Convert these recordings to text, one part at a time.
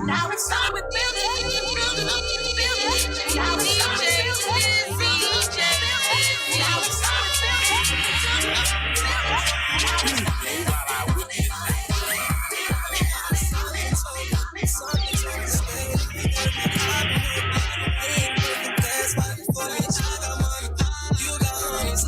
Now it's time with building. Now it's time with building. Now it's time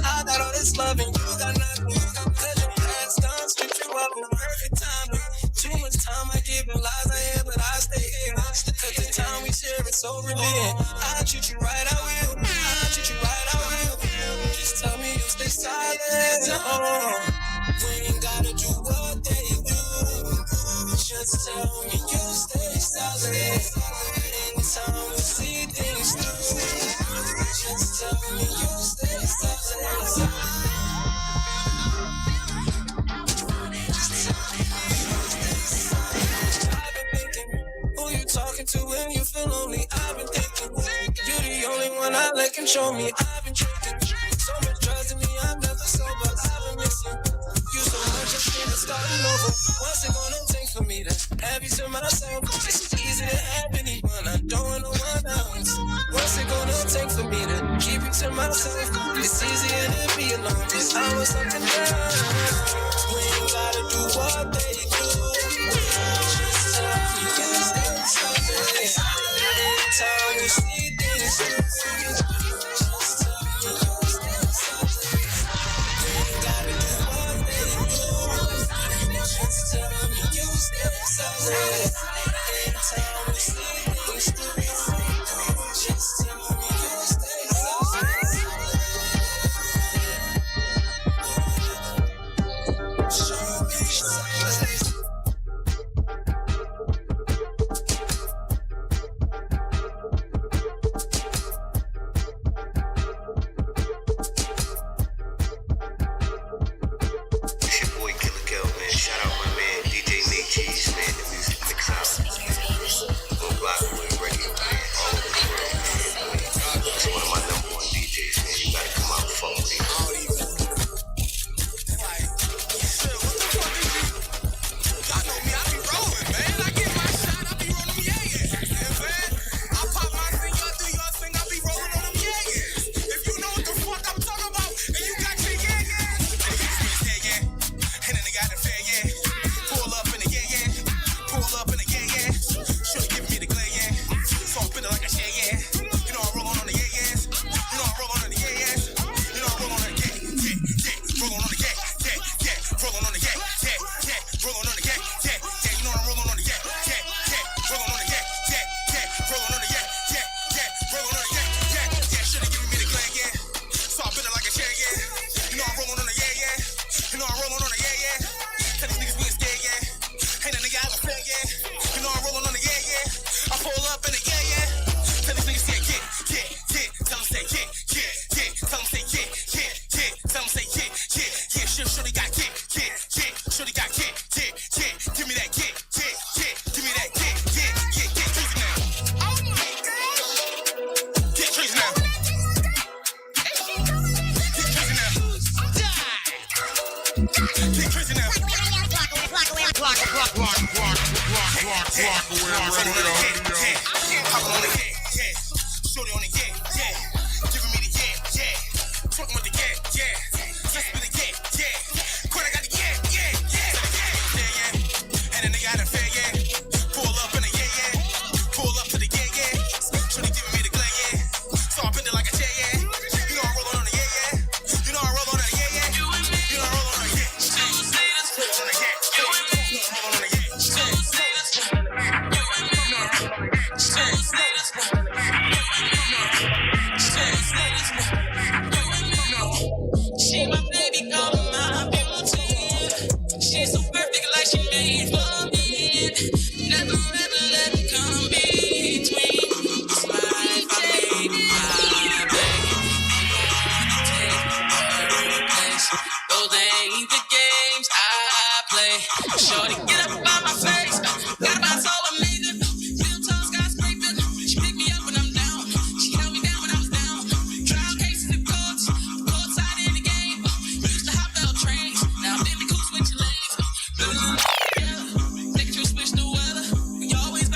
I got all this love and you got nothing. Cause your past done stripped you up in the perfect timing. Too much time I give and lies I hear, but I stay here. Cause the time we share is so revealing. I treat you right, I will. I treat you right, I will. Just tell me you'll stay silent. We ain't gotta do what they do. Just tell me you'll stay silent. Anytime we see things through. Just tell me you'll stay silent. I've been thinking, who you talking to when you feel lonely? I've been thinking, you're the only one I let control me. I've been drinking, so much drugs in me, I'm never sober. I've been missing you so much, I'm scared of starting over. What's it gonna take for me to have you to myself? It's easy to have anyone, I don't want no one else. What's it gonna take for me to keep you to myself? It's easier to be alone, cause I was something else. We ain't gotta do what they do. Just tell me you stay silent. Anytime we see things through. Just tell me you stay silent. We ain't gotta do what they do. Just tell me you stay silent. Anytime we see things through. Just tell me you stay silent. Show me silence. It's your boy Killer Kel, man. Shout out my man DJ Nate Cheese, man. The music mix out. On Blockwood Radio, man. All over the world, man. It's one of my number one DJs, man. You gotta come out and fuck with him. Y'all know me, I be rolling, man. I get my shot, I be rolling them yeah. I pop my thing, y'all do your thing, I be rolling on them yeah. If you know what the fuck I'm talking about, and you got your yeah. And the yeah, and then they got the fair yeah. Pull up in the yeah. Pull up in the yeah. Shorty giving me the glare yeah. So I'm feeling like I share yeah. You know I roll on the yeah. You know I roll on the yeah. You know I roll on the yeah. Roll on the yeah. Roll on the yeah. Roll on the yeah. You know I'm rolling on the yeah. Roll on the yeah. Roll on the yeah. Roll on the yeah. Should've given me the glare yeah. So I'm feeling like a chair yeah. You know I'm rolling on the yeah. You know I'm rolling on the yeah. Tell these niggas we ain't scared yeah. Ain't a nigga out of fair yeah. You know I'm rolling on the yeah. I pull up in the yeah. Tell these niggas say yeah. Tell them say yeah. Tell them say yeah. Tell them say yeah. Shorty got yeah. Shorty got yeah. Give me that yeah. Give me that yeah. Trees now. Oh my God. Get trees now. Get trees now. Get trees now. Pop on the yeah. Shorty on the yeah. Giving me the yeah. Talking about the yeah. Let's be the yeah. Quinn, I got the yeah. And then they got a fair yeah. Pull up in the yeah. Pull up to the yeah. Shorty giving me the glare yeah. So I bend it like a chair yeah. You know I roll on the yeah. You know I roll on the yeah. You know I roll on the yeah. Roll on the yeah. Roll on the yeah. She my baby, call her my beauty. She's so perfect, like she made for me. Never ever let it come between. It's my life, I made my baby. I'm gonna take her place. Those ain't the games I play. Shorty, get up by my face. Got my soul amazing. Real tall skyscraper. She picked me up when I'm down. She held me down when I was down. Trial cases in courts. Courtside in the game. Used to hop out trains. Now I'm in the cool switch lanes. Take a true switch the weather. We always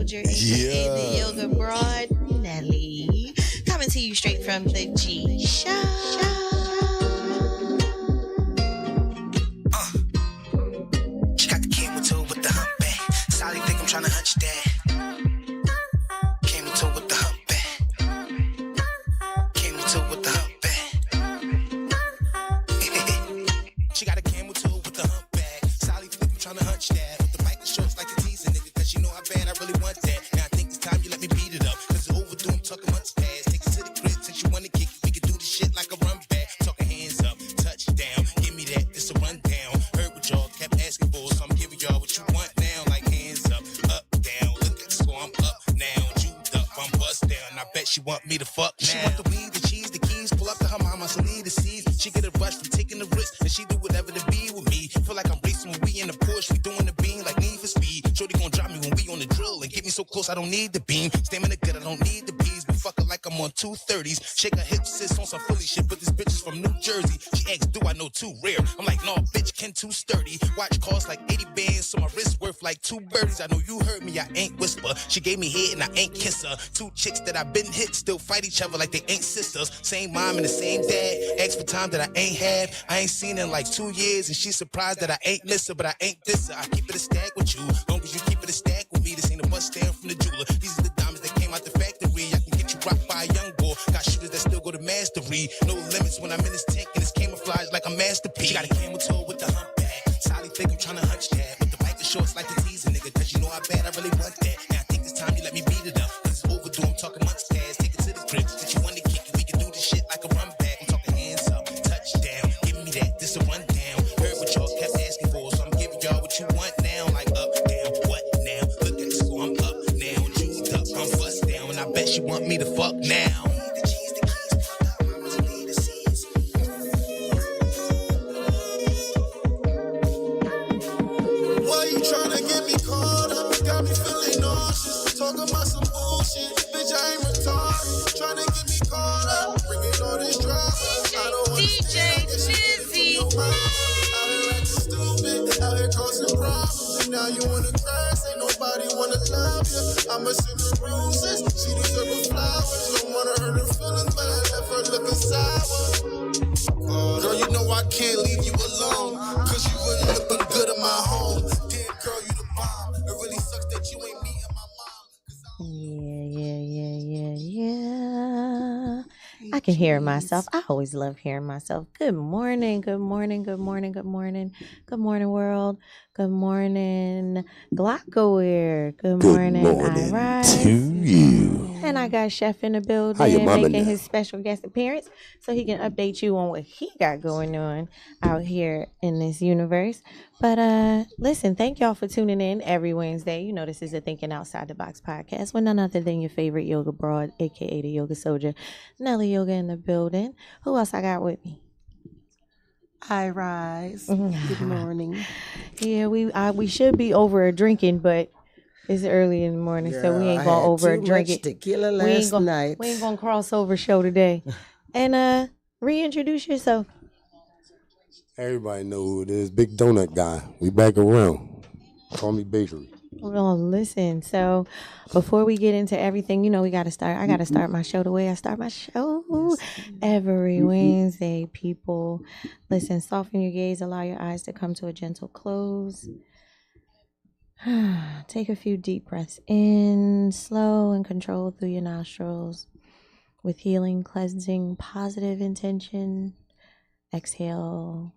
Soldier, aka the Yoga Broad, Nelly. Coming to you straight from the G Show. She got the camel toe with the humpback. Sally think I'm tryna hunch that. Camel toe with the humpback. Camel toe with the humpback. She got a camel toe with the humpback. Sally think I'm tryna hunch that. With the biker shorts like the teaser nigga, cause you know how bad I really want that. Now I think it's time you let me beat it up, cause it's overdue, I'm talking months past. Take it to the crib since you wanna kick it. We can do this shit like a run back. Talking hands up, touchdown. Give me that, it's a rundown. Heard what y'all kept asking for, so I'm giving y'all what you want now. Like hands up, down. Look at the score, I'm up now. Jewed up, I'm bust down. I bet she want me to fuck now. She want the weed, the cheese, the keys. Pull up to her mama, so leave the seeds. She get a rush from taking the risk, and she do whatever to be with me. Feel like I'm racing when we in the Porsche. We doing the beam like Need for Speed. Shorty gon' drop me when we on the drill and get me so close I don't need the beam. Stamina good, I don't need the bees. But fuck her like I'm on 230s. Shake her hips, sis on some fully shit. But this bitch is from New Jersey. She asks, do I know too rare? I'm like, no, bitch, can too sturdy. Watch cost like 80 bands, so my wrist worth like 2 birdies. I know you heard me, I ain't whisper. She gave me head and I ain't kiss her. 2 chicks that I been hit still fight each other like they ain't sisters. Same mom and the same dad. Ask for time that I ain't had. I ain't seen in like 2 years, and she's surprised that I ain't miss her, but I ain't this her. I keep it a stack with you, long as you keep it a stack with me. This ain't a bust down from the jeweler. These are the diamonds that came out the factory. I can get you rocked by a young boy. Got shooters that still go to mastery. No limits when I'm in this tank and it's camouflage like a masterpiece. She got a camel toe with the humpback. Sally think I'm tryna hunch that. With the biker shorts like the teaser nigga, cause you know how bad I really want that. Now I think it's time you let me beat it up, cause it's overdue, I'm talking months past. Take it to the crib, since you wanna kick it, we can do this shit like a run back. I'm talking hands up, touchdown, give me that, this a rundown. Heard what y'all kept asking for, so I'm giving y'all what you want now. Like up, down, what now? Look at the score, I'm up now. Jewed up, I'm bust down, and I bet she want me to fuck now. Why you tryna get me caught up? Got me feeling nauseous. Talking about some bullshit. Bitch, I ain't retarded. Tryna get me caught up. Bringing all this drama. I don't understand. Lizzy. Out here acting stupid. Out here causing problems. And now you wanna crash. Ain't nobody wanna love you. I'ma send her roses. She deserve her flowers. Don't wanna hurt her feelings, but I left her looking sour. Girl, you know I can't leave you alone, cause you really looking good in my home. Damn, girl, you the bomb. It really sucks that you ain't me and my mom. Yeah. I can hear myself. I always love hearing myself. Good morning, good morning, good morning, good morning. Good morning, world. Good morning, Glockaware. Good morning, I Rise. To you. And I got Chef in the How your building mama making now? his special guest appearance so he can update you on what he got going on out here in this universe. But listen, thank y'all for tuning in every Wednesday. You know this is a Thinking Outside the Box podcast with none other than your favorite yoga broad, aka the Yoga Soldier, Nelly Yoga in the building. Who else I got with me? I Rise. Good morning. Yeah, we should be over drinking, but it's early in the morning, so we ain't gonna over drink it. Tequila last night. We ain't gonna cross over show today. And reintroduce yourself. Everybody know who it is. Big Donut Guy. We back around. Call me Bakery. Well, listen. So before we get into everything, you know, I gotta start my show the way I start my show every Wednesday. People, listen. Soften your gaze. Allow your eyes to come to a gentle close. Take a few deep breaths in, slow and controlled through your nostrils, with healing, cleansing, positive intention. Exhale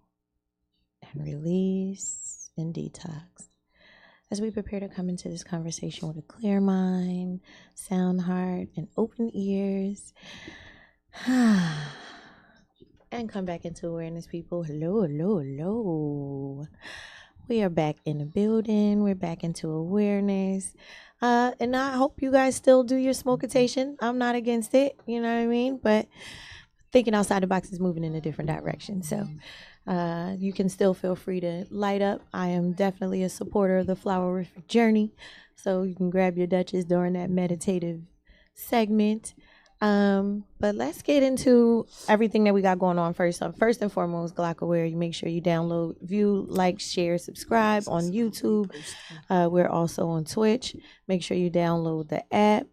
and release and detox. As we prepare to come into this conversation with a clear mind, sound heart, and open ears, and come back into awareness, people. Hello, hello, hello. We are back in the building. We're back into awareness. And I hope you guys still do your smokeation. I'm not against it, you know what I mean? But thinking outside the box is moving in a different direction. So you can still feel free to light up. I am definitely a supporter of the flowerific journey. So you can grab your Dutchess during that meditative segment. But let's get into everything that we got going on first. First and foremost, Glockaware, you make sure you download, view, like, share, subscribe on YouTube. We're also on Twitch. Make sure you download the app.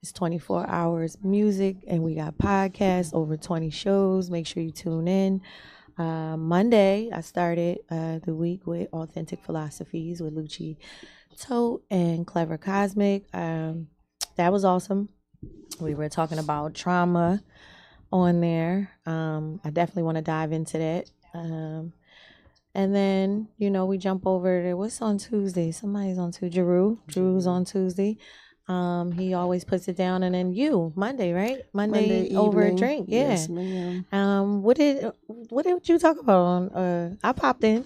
It's 24 hours music, and we got podcasts, over 20 shows. Make sure you tune in. Monday, I started the week with Authentic Philosophies with Lucci Tote and Clever Cosmic. That was awesome. We were talking about trauma on there. I definitely want to dive into that. And then, we jump over to what's on Tuesday. Somebody's on Tuesday. Drew's on Tuesday. He always puts it down, and then Monday, right? Monday over a drink. Yeah. Yes, ma'am. What did you talk about on I popped in.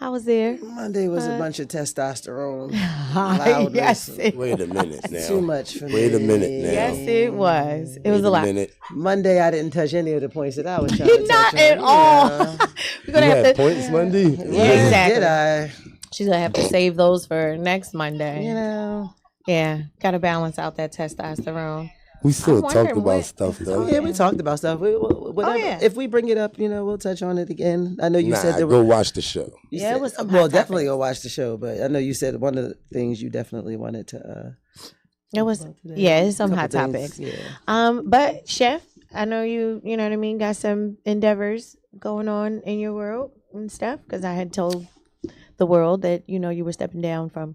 I was there. Monday was a bunch of testosterone. Loudness. Yes. Wait a minute now. Too much for me. Wait a minute now. Yes, it was. It was a lot. Monday, I didn't touch any of the points that I was trying to touch. Not at all. We're gonna have to points Monday. Yeah, exactly. Did I? She's gonna have to save those for next Monday. Yeah, gotta balance out that testosterone. We still talked about stuff though. Yeah, we talked about stuff. Whatever. If we bring it up, we'll touch on it again. I know you said that. Go watch the show. It was some definitely go watch the show. But I know you said one of the things you definitely wanted to. It was it's some hot topics. Yeah. But Chef, I know you know what I mean. Got some endeavors going on in your world and stuff, because I had told the world that you were stepping down from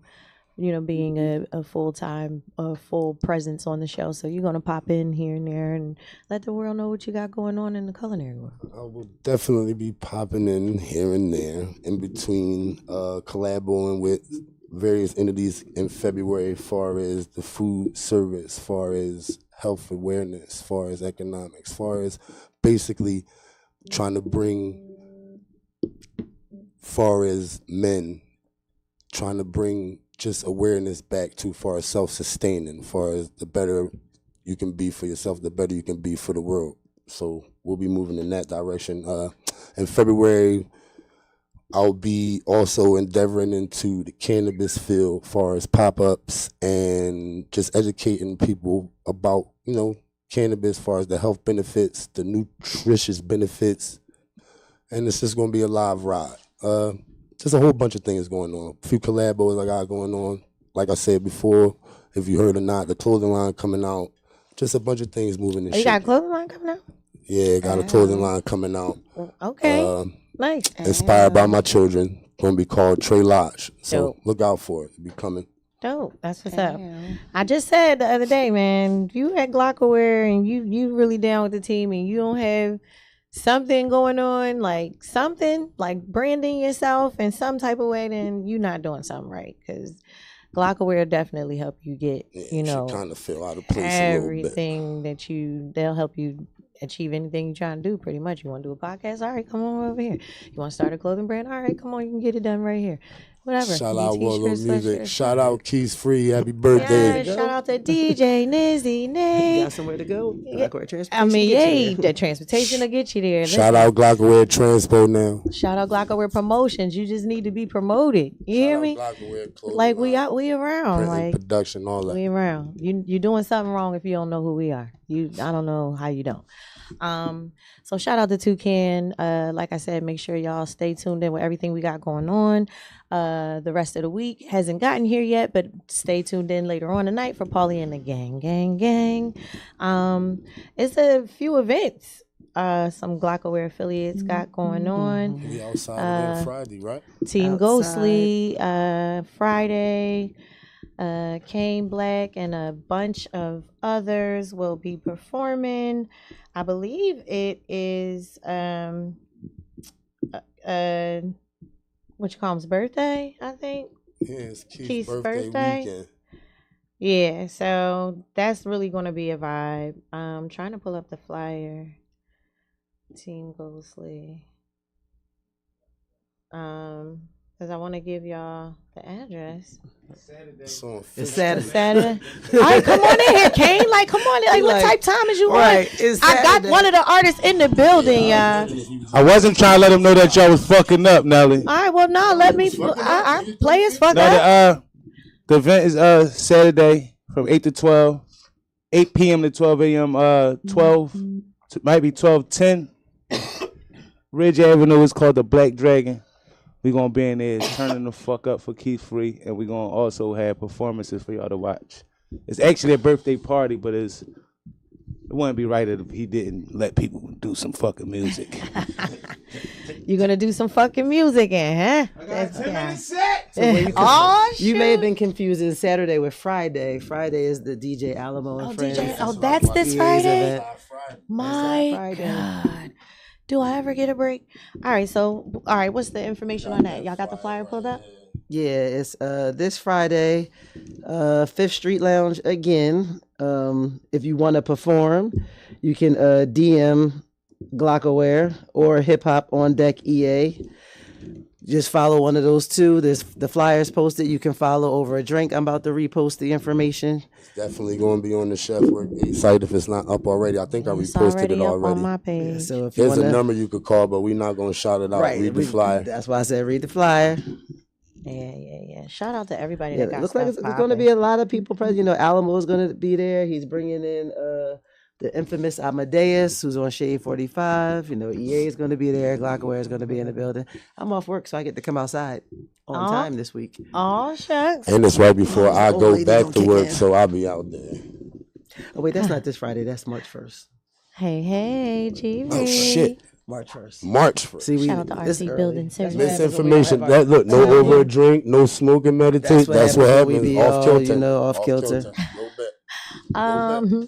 being a full presence on the show. So you're going to pop in here and there and let the world know what you got going on in the culinary world. I will definitely be popping in here and there in between, collaborating with various entities in February as far as the food service, as far as health awareness, as far as economics, as far as basically trying to bring, far as men, trying to bring just awareness back to far as self-sustaining, far as the better you can be for yourself, the better you can be for the world. So we'll be moving in that direction. In February, I'll be also endeavoring into the cannabis field, far as pop-ups and just educating people about, cannabis, as far as the health benefits, the nutritious benefits, and it's just going to be a live ride. Just a whole bunch of things going on. A few collabos I got going on. Like I said before, if you heard or not, the clothing line coming out. Just a bunch of things moving and shit. You got a clothing line coming out? Yeah, got a clothing line coming out. Okay. Nice. Inspired by my children. Going to be called Trey Lodge. So look out for it. It'll be coming. Dope. That's what's up. I just said the other day, man, you at Glockaware and you really down with the team and you don't have something going on, like something like branding yourself in some type of way, then you're not doing something right. Because Glockaware definitely help you get, kind of feel out of place everything that they'll help you achieve anything you're trying to do. Pretty much, you want to do a podcast? All right, come on over here. You want to start a clothing brand? All right, come on, you can get it done right here. Whatever. Shout out Warlow Music. Shout out Keys Free. Happy birthday. Yeah, shout out to DJ Nizzy Nate. You got somewhere to go? Glockaware Transportation. I mean, the transportation will get you there. Shout out Glockaware Transpo now. Shout out Glockaware Promotions. You just need to be promoted. You hear me? Like we around. Like production, all that. We around. You're doing something wrong if you don't know who we are. I don't know how you don't. So shout out to Toucan. Like I said, make sure y'all stay tuned in with everything we got going on. The rest of the week hasn't gotten here yet, but stay tuned in later on tonight for Paulie and the gang. It's a few events some Glockaware affiliates got going on. We outside on Friday, right? Team Ghostly, Friday. Kane Black and a bunch of others will be performing. I believe it is what you call him's birthday, I think. Yeah, it's Keith's birthday weekend. Yeah, so that's really going to be a vibe. I'm trying to pull up the flyer. Team Ghostly. Because I want to give y'all the address. It's Saturday. All right, come on in here, Kane. Like, come on in. Like, what type time is you right, on? I got one of the artists in the building, y'all. I wasn't trying to let him know that y'all was fucking up, Nelly. All right, well, no, let me. Our players fuck up. The event is Saturday from 8 to 12. 8 p.m. to 12 a.m. 12, might be 12:10. Ridge Avenue is called the Black Dragon. We're going to be in there turning the fuck up for Keith Free, and we're going to also have performances for y'all to watch. It's actually a birthday party, but it wouldn't be right if he didn't let people do some fucking music. You're going to do some fucking music in, huh? I got a 10-minute set. So you may have been confusing Saturday with Friday. Friday is the DJ Alamo and Friends. That's this Friday? Event. My Friday. God. Do I ever get a break? All right, what's the information on that? Y'all got the flyer pulled up? Yeah, it's this Friday, 5th Street Lounge again. If you want to perform, you can DM Glockaware or Hip Hop on Deck EA. Just follow one of those two. There's the flyers posted. You can follow over a drink. I'm about to repost the information. It's definitely going to be on the Chef Work site if it's not up already. I think I reposted it up already. on my page. Yeah, so if you There's wanna, a number you could call, but we're not going to shout it out. Read the flyer. That's why I said read the flyer. Yeah. Shout out to everybody Yeah, that got it looks like stuff it's going to be a lot of people present. You know, Alamo is going to be there. He's bringing in the infamous Amadeus, who's on Shade 45. You know, EA is going to be there. Glockaware is going to be in the building. I'm off work, so I get to come outside on time this week. Oh, shucks. And it's right before I old go lady back don't to kick work, in. so I'll be out there. Oh, wait, that's not this Friday. That's March 1st. Hey, GV. Oh, shit. March 1st. March 1st. See, Shout out to this RC early. Building That's Service. what happens when we Misinformation. have our- That look, no over a drink, no smoking, meditate. That's what happens when happens. we be Off all, kilter. you know, off kilter. Go back. Um,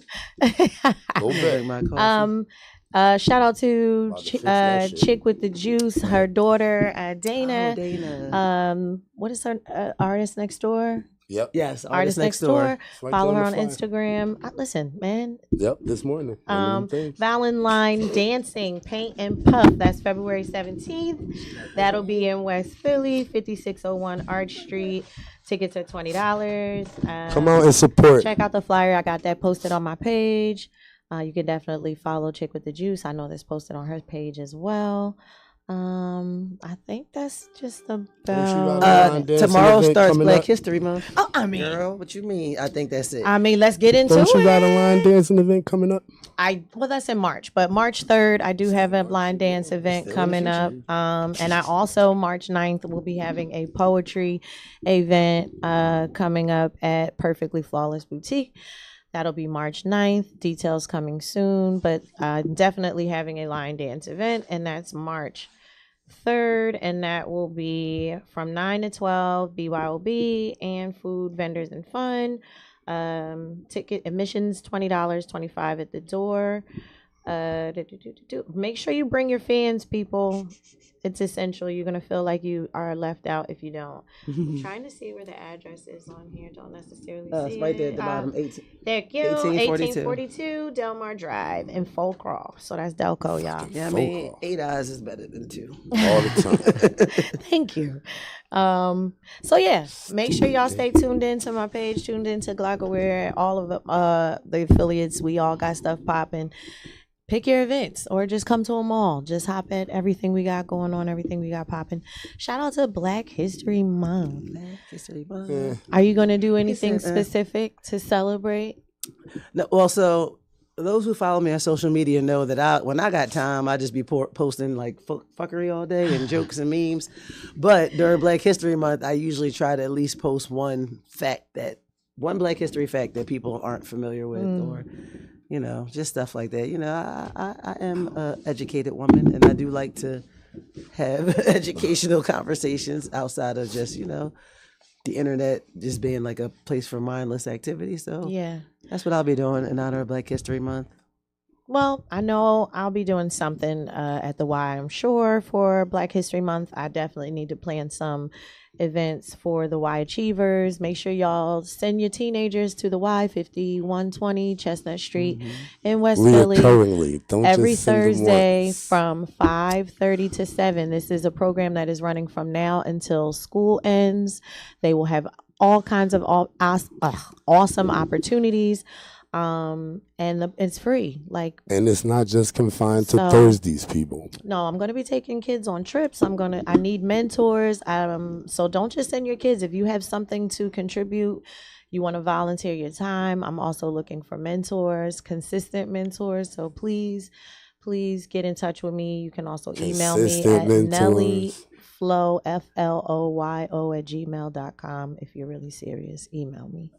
Go Drink my coffee. shout out to About to fix that shit. Chick with the Juice, her daughter Dana. Oh, Dana. What is her Artist Next Door? Yep. Yes, Artist Next Door. right Follow there her on on the flyer. Instagram. Listen, man. Yep, this morning. Valentine Dancing, Paint and Puff. That's February 17th. That'll be in West Philly, 5601 Arch Street. Tickets are $20. Come out and support. Check out the flyer. I got that posted on my page. You can definitely follow Chick with the Juice. I know that's posted on her page as well. I think that's just about. Tomorrow starts Black History Month. Oh, I mean, girl, what you mean? I think that's it. I mean, let's get into Don't you it. got a line dancing event coming up? Well, that's in March, but March 3rd, I do have a blind dance event coming up. And I also, March 9th, will be having a poetry event coming up at Perfectly Flawless Boutique. That'll be March 9th. Details coming soon, but definitely having a line dance event, and that's March 3rd, and that will be from 9 to 12, BYOB, and food, vendors, and fun. Ticket admissions $20, $25 at the door. Make sure you bring your fans, people. It's essential. You're gonna feel like you are left out if you don't. I'm trying to see where the address is on here. Don't necessarily see It's right there at it. the bottom. 18. There you go. 1842 Delmar Drive in Folcroft. So that's Delco, y'all. Yeah, I mean, 8 eyes is better than 2. All the time. Thank you. So yeah, make sure y'all stay tuned in to my page, tuned in to Glockaware, all of the affiliates. We all got stuff popping. Pick your events or just come to them all. Just hop at everything we got going on, everything we got popping. Shout out to Black History Month. Black History Month. Yeah. Are you going to do anything said, specific to celebrate? No, well, so those who follow me on social media know that when I got time, I just be posting like fuckery all day and jokes and memes. But during Black History Month, I usually try to at least post one Black History fact that people aren't familiar with, or you know, just stuff like that. You know, I am an educated woman, and I do like to have educational conversations outside of just, you know, the internet just being like a place for mindless activity. So Yeah. that's what I'll be doing in honor of Black History Month. Well, I know I'll be doing something at the Y, I'm sure, for Black History Month. I definitely need to plan some events for the Y Achievers. Make sure y'all send your teenagers to the Y, 5120 Chestnut Street in West Philly. Reoccurringly. Don't Every just send them Thursday once. from 5:30 to 7. This is a program that is running from now until school ends. They will have all kinds of awesome opportunities. It's free. And it's not just confined to So- Thursdays, people. No, I'm going to be taking kids on trips. I need mentors. So don't just send your kids. If you have something to contribute, you want to volunteer your time, I'm also looking for mentors, consistent mentors. So please get in touch with me. You can also email me Consistent at mentors. nellifloyo, FLOYO@gmail.com. If you're really serious, email me.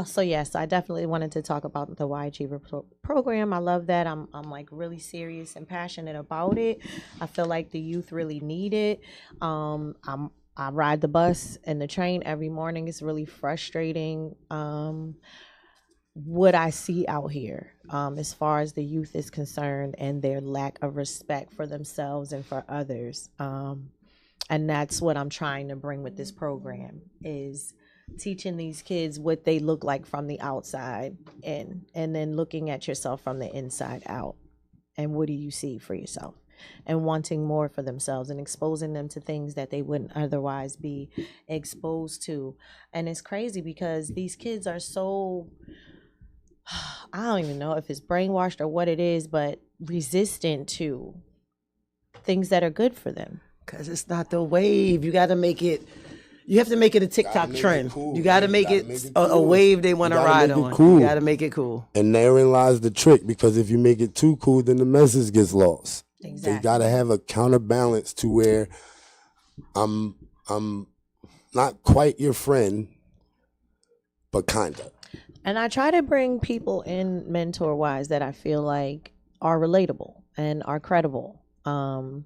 So yes, I definitely wanted to talk about the Y Achiever program. I love that. I'm like really serious and passionate about it. I feel like the youth really need it. I ride the bus and the train every morning. It's really frustrating. What I see out here, as far as the youth is concerned, and their lack of respect for themselves and for others. And that's what I'm trying to bring with this program, is teaching these kids what they look like from the outside, and then looking at yourself from the inside out. And what do you see for yourself? And wanting more for themselves, and exposing them to things that they wouldn't otherwise be exposed to. And it's crazy because these kids are so, I don't even know if it's brainwashed or what it is, but resistant to things that are good for them. Because it's not the wave. You got to make it. You have to make it a TikTok trend. cool, you got to man. make You it gotta make it a cool. wave they want to You gotta ride make it on. cool. You got to make it cool. And therein lies the trick, because if you make it too cool, then the message gets lost. Exactly. They got to have a counterbalance to where I'm not quite your friend, but kinda. And I try to bring people in mentor wise that I feel like are relatable and are credible. And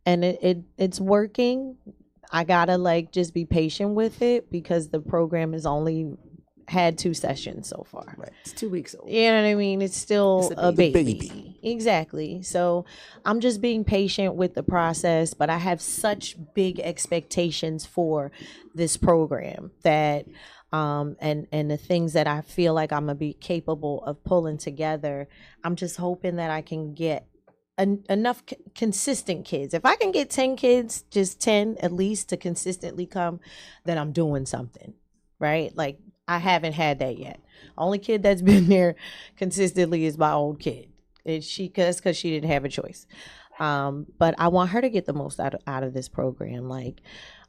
it's working. I gotta like just be patient with it, because the program has only had 2 sessions so far. Right. It's 2 weeks old. You know what I mean? It's still It's a a baby. Exactly. So I'm just being patient with the process, but I have such big expectations for this program that and the things that I feel like I'm gonna be capable of pulling together. I'm just hoping that I can get enough consistent kids. If I can get 10 kids, just 10 at least, to consistently come, then I'm doing something, right? Like, I haven't had that yet. Only kid that's been there consistently is my old kid. Because she didn't have a choice. But I want her to get the most out of this program. Like,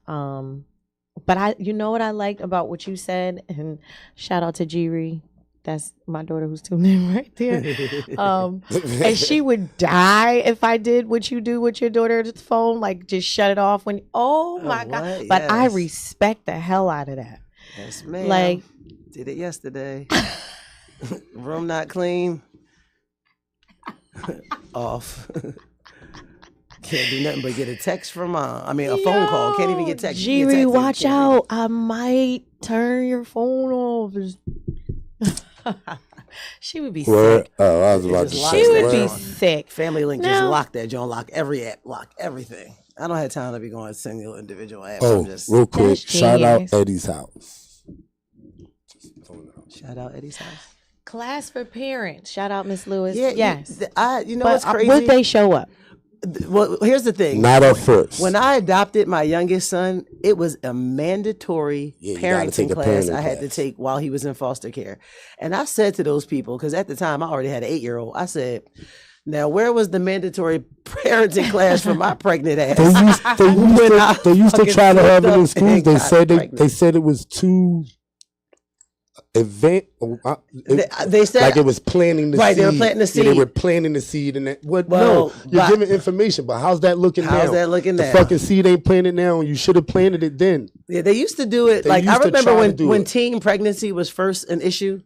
but you know what I liked about what you said, and shout out to Jiri. That's my daughter who's tuned in right there. And she would die if I did what you do with your daughter's phone, like just shut it off when. Oh my God! But I respect the hell out of that. Yes, ma'am. Like, did it yesterday. Room not clean. Off. Can't do nothing but get a text from mom. I mean, a phone call. Can't even get text. Jiri, watch out. I might turn your phone off. She would be sick. Oh, I was about to She say. would be Word. sick. Family Link just Now- lock that joint, lock every app, lock everything. I don't have time to be going single individual apps. Oh, I'm just real quick, That's shout out genius. Eddie's house. shout out Eddie's house. Class for parents. Shout out Miss Lewis. Yeah, yes. you know But what's crazy? would they show up? Well, here's the thing. Not at first. When I adopted my youngest son, it was a mandatory Yeah, you gotta take parenting a class parenting I had to class. take while he was in foster care. And I said to those people, because at the time I already had an 8-year-old, I said, now where was the mandatory parenting class for my pregnant ass? They used to try to have it in schools. and They got said pregnant. they said it was too They said like it was planting the Right, seed. they were planting the Yeah, they seed. were planting the seed, and that. What? Well, No, you're but- giving information, but how's that looking now? How's that looking the now? fucking seed ain't planted now, and you should have planted it then. Yeah, they used to do it. They Like I used to remember try to do when it. teen pregnancy was first an issue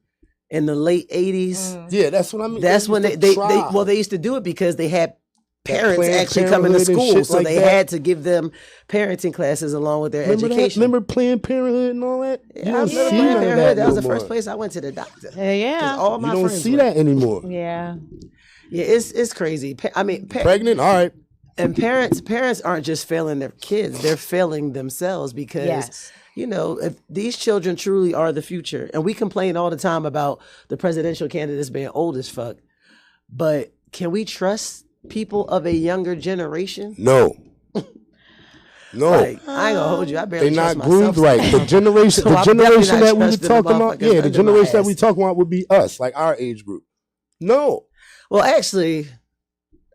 in the late 80s. Yeah, that's what I mean. That's when used they to try. they used to do it because they had parents Planned actually coming to Parenthood and school, shit so like they that. had to give them parenting classes along with their Remember that? education. Remember Planned Parenthood and all that? You Yeah, I don't remember see Planned none of Parenthood. That was no the first more. place I went to the doctor. 'Cause Yeah. all my You don't friends see went. that anymore. Yeah. Yeah, it's crazy. I mean, Pregnant? All right. and parents aren't just failing their kids; they're failing themselves because. Yes. You know, if these children truly are the future, and we complain all the time about the presidential candidates being old as fuck, but can we trust people of a younger generation? No. No. Like, I ain't gonna hold you. I barely They're trust not myself. groomed right. The generation, So the I'm generation definitely not that we were trusting talking the about, motherfuckers yeah, the under my generation that ass. we talking about would be us, like our age group. No. Well, actually,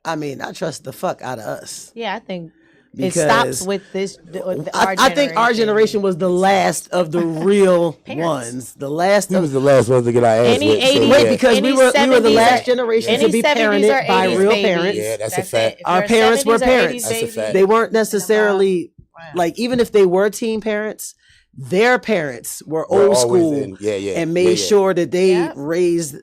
I mean, I trust the fuck out of us. Yeah, I think It stops with this. I think our generation was the last of the real ones. The last. We was the last ones to get our ass whipped. Wait, because we were the last generation to be parented by real parents. Yeah, that's a fact. Our parents were parents. That's a fact. They weren't necessarily like, even if they were teen parents, their parents were old school and made sure that they raised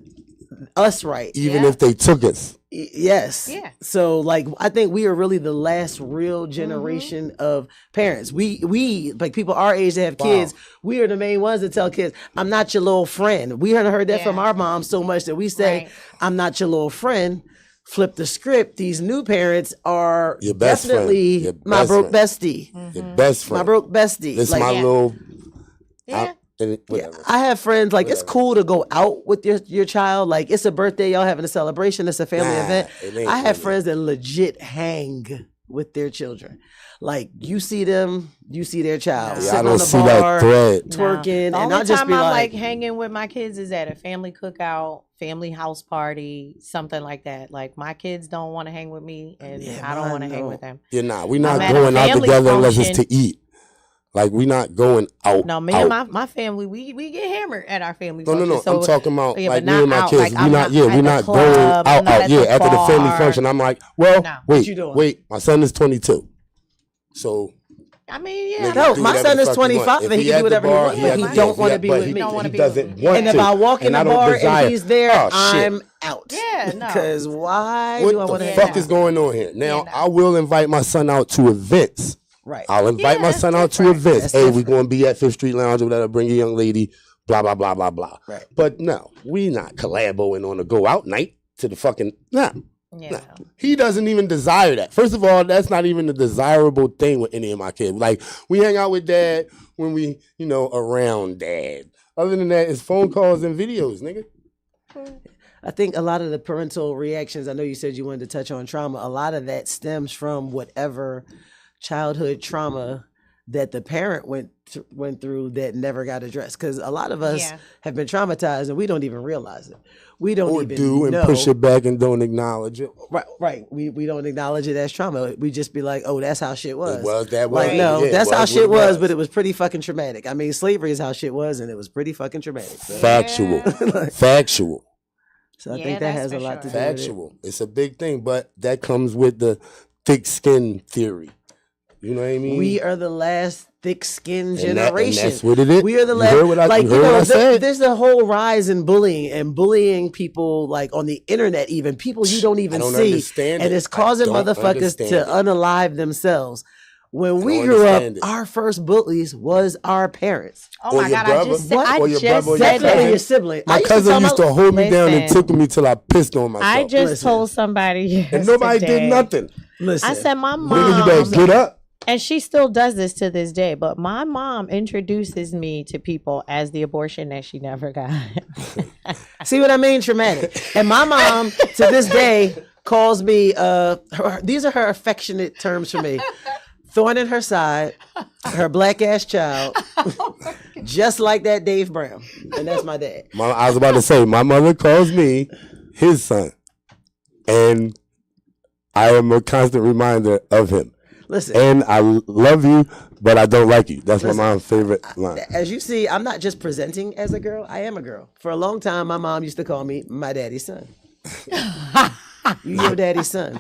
us right, even if they took us. Yes. Yeah. So like, I think we are really the last real generation of parents. We like people our age that have kids. We are the main ones that tell kids, "I'm not your little friend." We heard that from our mom so much that we say, "I'm not your little friend." Flip the script. These new parents are your best definitely friend. my broke bestie. Your best friend. My broke bestie. It's like, my little. I have friends like it's cool to go out with your child. Like it's a birthday, y'all having a celebration. It's a family event. I have friends that legit hang with their children. Like you see them, you see their child sitting on the bar, twerking, The and only I'll just time be I'm like hanging with my kids is at a family cookout, family house party, something like that. Like my kids don't want to hang with me, and I don't want to hang with them. We're not going out together unless it's to eat. Like we not going out. No, me and my family, we get hammered at our family. No. So, I'm talking about like me and my out. kids. Like, we're not going out. After the family function, I'm like, well, wait. My son is 22, so. I mean, my son is 25 and he can do whatever he wants. He don't want to be with me. He doesn't want to. And if I walk in the bar and he's there, I'm out. Yeah, no. Because why what do I want to? What the fuck is going on here? Now I will invite my son out to events. Right. I'll invite my son out to events. Hey, we're going to be at 5th Street Lounge or whatever. Bring a young lady. Blah blah blah blah blah. Right. But no, we not collaboing on a go out night to the fucking nah. He doesn't even desire that. First of all, that's not even a desirable thing with any of my kids. Like, we hang out with dad when we, around dad. Other than that, it's phone calls and videos, nigga. I think a lot of the parental reactions, I know you said you wanted to touch on trauma, a lot of that stems from whatever childhood trauma that the parent went through that never got addressed. Because a lot of us have been traumatized and we don't even realize it. We don't know. Push it back and don't acknowledge it. Right. We don't acknowledge it as trauma. We just be like, oh, that's how shit was. It was that way. Like, no, that's how shit was, but it was pretty fucking traumatic. I mean, slavery is how shit was, and it was pretty fucking traumatic. So. Factual. So I think that has a lot to do with it. Factual. It's a big thing, but that comes with the thick skin theory. You know what I mean? We are the last thick-skinned generation. And that's what it is. We are the last. There's a whole rise in bullying and bullying people like on the internet. Even people you don't even see, understand and it's causing motherfuckers to unalive themselves. When we grew up, our first bullies was our parents. Oh my God! I just said that. Your sibling. My cousin used to hold me down and tickle me till I pissed on myself. I just told somebody yesterday, and nobody did nothing. I said my mom. You better get up. And she still does this to this day. But my mom introduces me to people as the abortion that she never got. See what I mean? Traumatic. And my mom, to this day, calls me, these are her affectionate terms for me. Thorn in her side, her black ass child, just like that Dave Brown. And that's my dad. I was about to say, my mother calls me his son. And I am a constant reminder of him. Listen, and I love you, but I don't like you. That's my mom's favorite line. As you see, I'm not just presenting as a girl. I am a girl. For a long time, my mom used to call me my daddy's son. You your daddy's son.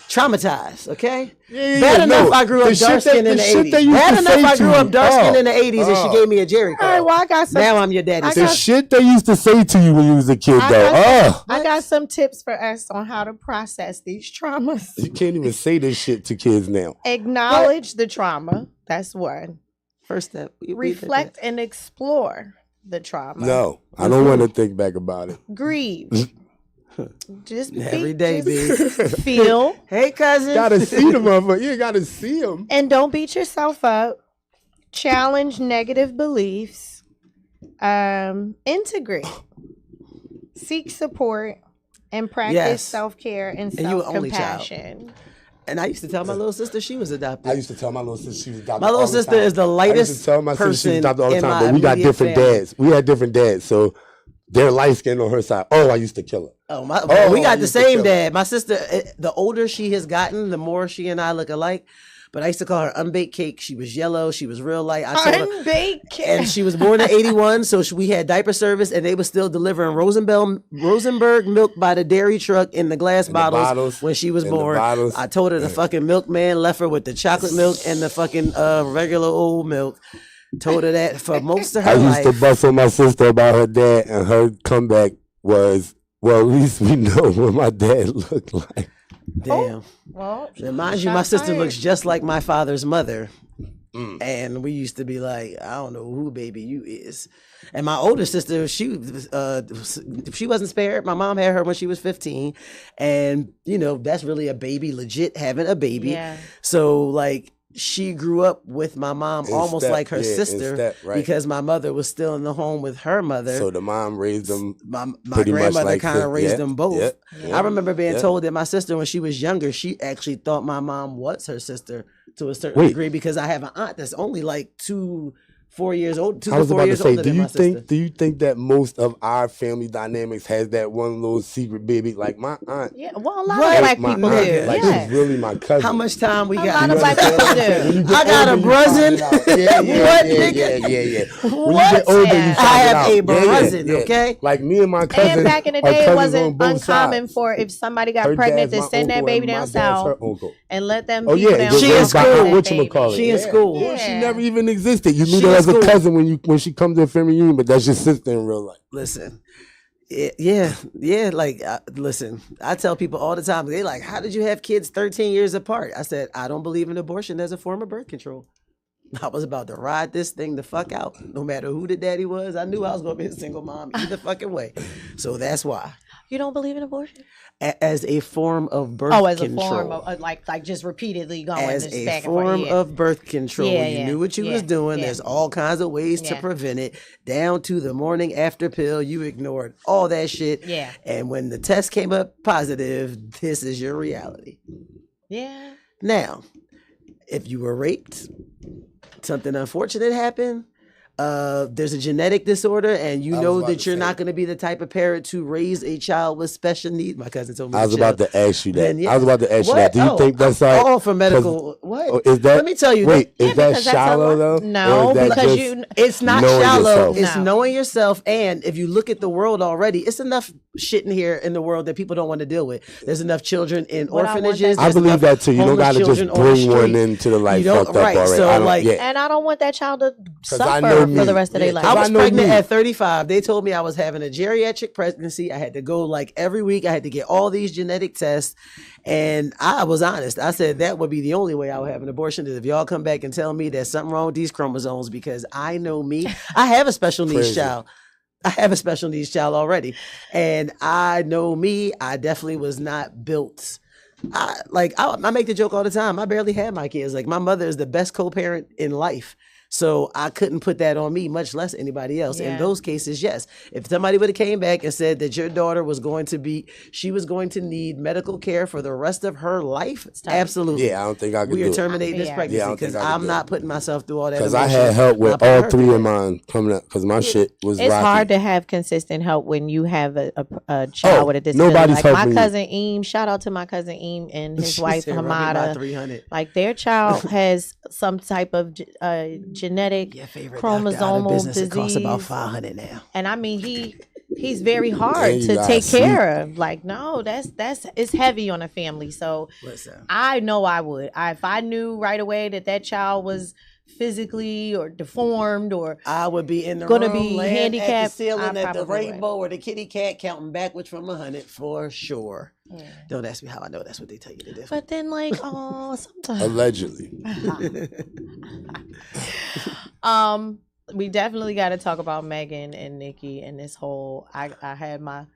Traumatized, okay? Bad enough I grew up dark-skinned in the 80s. Bad enough I grew up dark-skinned in the 80s and she gave me a Jerry curl. Right, well, I got some, now I'm your daddy's son. The shit they used to say to you when you was a kid, I got some tips for us on how to process these traumas. You can't even say this shit to kids now. Acknowledge the trauma. That's one. First step. Reflect and explore the trauma. No, I don't want to think back about it. Grieve. Just every day, just feel. Hey, cousin. Gotta see the motherfucker. You gotta see them. And don't beat yourself up. Challenge negative beliefs. Integrate. Seek support and practice self-care and self-compassion. And I used to tell my little sister she was adopted. I used to tell my little sister she was adopted. My little sister is the lightest. I used to tell my sister she was adopted all the time, but we got different dads. We had different dads, so they're light skinned on her side. Oh, I used to kill her. We got I the used to same kill dad. My sister, the older she has gotten, the more she and I look alike. But I used to call her unbaked cake. She was yellow. She was real light. I told her, Unbaked cake. and she was born in '81, so we had diaper service, and they were still delivering Rosenberg milk by the dairy truck in the glass bottles when she was born. I told her the fucking milkman left her with the chocolate milk and the fucking regular old milk. Told her that for most of her life. I used to bust on my sister about her dad, and her comeback was, well, at least we know what my dad looked like. Damn. Well, now, mind you, my sister looks just like my father's mother. And we used to be like, I don't know who baby you is. And my older sister, she wasn't spared. My mom had her when she was 15. And, that's really a baby, legit having a baby. Yeah. So, like, she grew up with my mom almost like her sister because my mother was still in the home with her mother. So the mom raised them. My grandmother kind of raised them both. Yeah. I remember being told that my sister, when she was younger, she actually thought my mom was her sister to a certain degree because I have an aunt that's only like 4 years old. 2 to 4 years older than my sister. Do you think that most of our family dynamics has that one little secret baby? Like my aunt. Yeah, well, a lot of black people do. Like she's really my cousin. How much time we got? A lot of black people do. I got a cousin. Yeah. When you get older, you find I it have out. a cousin. Okay. Like me and my cousin. And back in the day, it wasn't uncommon for if somebody got pregnant to send that baby down south and let them people down south. She in school. She in school. Yeah. She never even existed. You knew her as a cousin when she comes to a family reunion, but that's your sister in real life. Listen. Like, listen, I tell people all the time, they like, how did you have kids 13 years apart? I said, I don't believe in abortion as a form of birth control. I was about to ride this thing the fuck out. No matter who the daddy was, I knew I was going to be a single mom either fucking way. So that's why. You don't believe in abortion? As a form of birth control. Oh, as a form of, like just repeatedly going as this a back and forth. form of birth control. You knew what you was doing. Yeah. There's all kinds of ways to prevent it, down to the morning after pill. You ignored all that shit. Yeah. And when the test came up positive, this is your reality. Yeah. Now, if you were raped, something unfortunate happened, there's a genetic disorder, and you know that you're not going to be the type of parent to raise a child with special needs. My cousin told me. I was about to ask you that. Then, I was about to ask you that. Do you think that's I'm like all for medical? What? Is that? Let me tell you. Wait, is that because that's shallow though? No, Or is that because just it's not knowing shallow. yourself? It's No. knowing yourself. And if you look at the world already, it's enough shit in here in the world that people don't want to deal with. There's enough children in But I want orphanages. that- I There's believe enough that too. You don't homeless got to just children on the bring one street. into the life You don't- fucked up right, already. so, I don't, like- And I don't want that child to I suffer know for me. the rest of their life. I was I know pregnant me. at 35. They told me I was having a geriatric pregnancy. I had to go like every week. I had to get all these genetic tests. And I was honest. I said that would be the only way I would have an abortion is if y'all come back and tell me there's something wrong with these chromosomes, because I know me. I have a special needs Crazy. child. I have a special needs child already. And I know me. I definitely was not built. I make the joke all the time. I barely had my kids. Like, my mother is the best co-parent in life. So I couldn't put that on me, much less anybody else. Yeah. In those cases, yes. If somebody would have came back and said that your daughter was going to need medical care for the rest of her life, absolutely. Yeah, I don't think I could We do are it. terminating this Yeah. pregnancy Yeah, I don't think because I could I'm do not it. putting myself through all that. Because I emotion. had help with Not putting all her three through of that. mine coming up because my shit was It's rocky. hard to have consistent help when you have a child with a disability. nobody's Like my helping you. cousin Eem, shout out to my cousin Eem and his She wife said, "Run me my Hamada. 300." Like their child has some type of genetic Your favorite doctor out of chromosomal business, disease. it costs about $500 now. And I mean he's very hard And you to gotta take sleep. care of. Like, no, that's it's heavy on a family. So Listen. I know I would. If I knew right away that child was physically or deformed or I would be in the Gonna room, be laying handicapped, at the ceiling I at the probably would. rainbow or the kitty cat, counting backwards from 100 for sure. Yeah. Don't ask me how I know. That's what they tell you to do. But then, like, oh, sometimes. Allegedly. We definitely got to talk about Megan and Nikki and this whole. I had my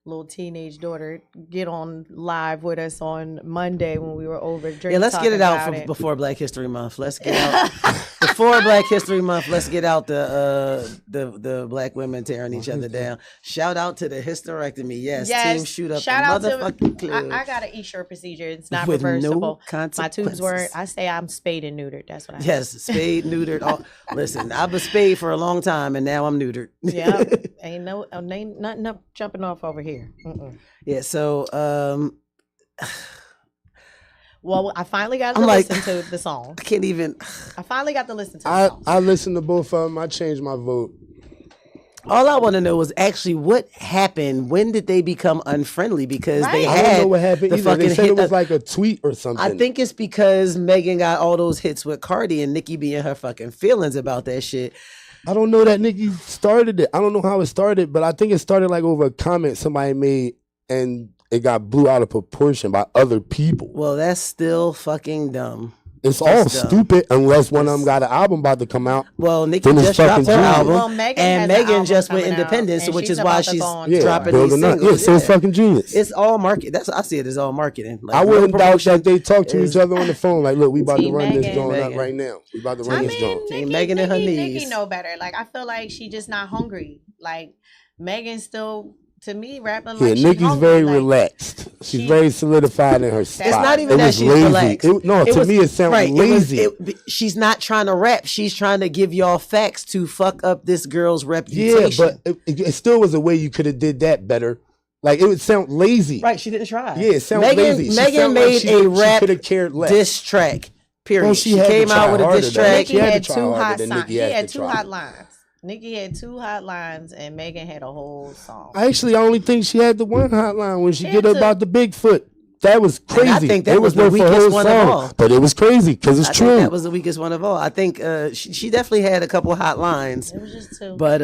little teenage daughter get on live with us on Monday when we were over drinking. Yeah, let's get it out before Black History Month. Let's get out for Black History Month, let's get out the black women tearing each other down. Shout out to the hysterectomy. Yes, team shoot up shout the out motherfucking to, club. I got an e-shirt procedure. It's not With no reversible. My consequences. tubes weren't. I say I'm spayed and neutered. That's what I Yes, spayed, neutered. Listen, I've been spayed for a long time, and now I'm neutered. Yeah, ain't nothing up jumping off over here. Yeah, so well, I finally got to I'm like, listen to the song. I can't even. I finally got to listen to the song. I listened to both of them. I changed my vote. All I want to know is actually what happened. When did they become unfriendly? Because they I had don't know what happened the either. fucking They said hit. it was like a tweet or something. I think it's because Megan got all those hits with Cardi and Nicki being her fucking feelings about that shit. I don't know that Nicki started it. I don't know how it started, but I think it started like over a comment somebody made, and it got blew out of proportion by other people. Well, that's still fucking dumb. It's all stupid unless one of them got an album about to come out. Well, Nicki Then it's just dropped her fucking album, Well, Megan and has an Megan album just went coming out, independent, so and which she's is why about to she's go on Yeah, dropping building these up. singles. Yeah, so it's fucking genius. It's all market. That's I see it as all marketing. Like, I no wouldn't doubt promotion that they talk to is- each other on the phone. Like, look, we about to Team run this Megan. joint up Megan. right now. We about to run I this mean, joint. Team Megan and her Nicki knees. know better. Like, I feel like she just not hungry. Like, Megan still, to me, rapping Yeah, like she Nicki's hungry. very like, relaxed. She's she- very solidified in her spot. It's not even It that was she's lazy. relaxed. To me, it sounded right, lazy. She's not trying to rap. She's trying to give y'all facts to fuck up this girl's Yeah, reputation. but it still was a way you could have did that better. Like, it would sound lazy. Right, she didn't try. Yeah, it sounds Megan, lazy. She Megan sound like made she a rap could have cared less. diss track. Period. Well, she had to came try out with a harder, diss though. track. She had to had try two harder hot than songs. Nicki He had had to two try. hot lines. Nicki had two hot lines, and Megan had a whole song. I only think she had the one hotline when she She get had to- about the Bigfoot. That was crazy. I think that it was the worth a weakest whole one of song, all. but it was crazy because it's I true. think that was the weakest one of all. I think she definitely had a couple hot lines, It was just two. but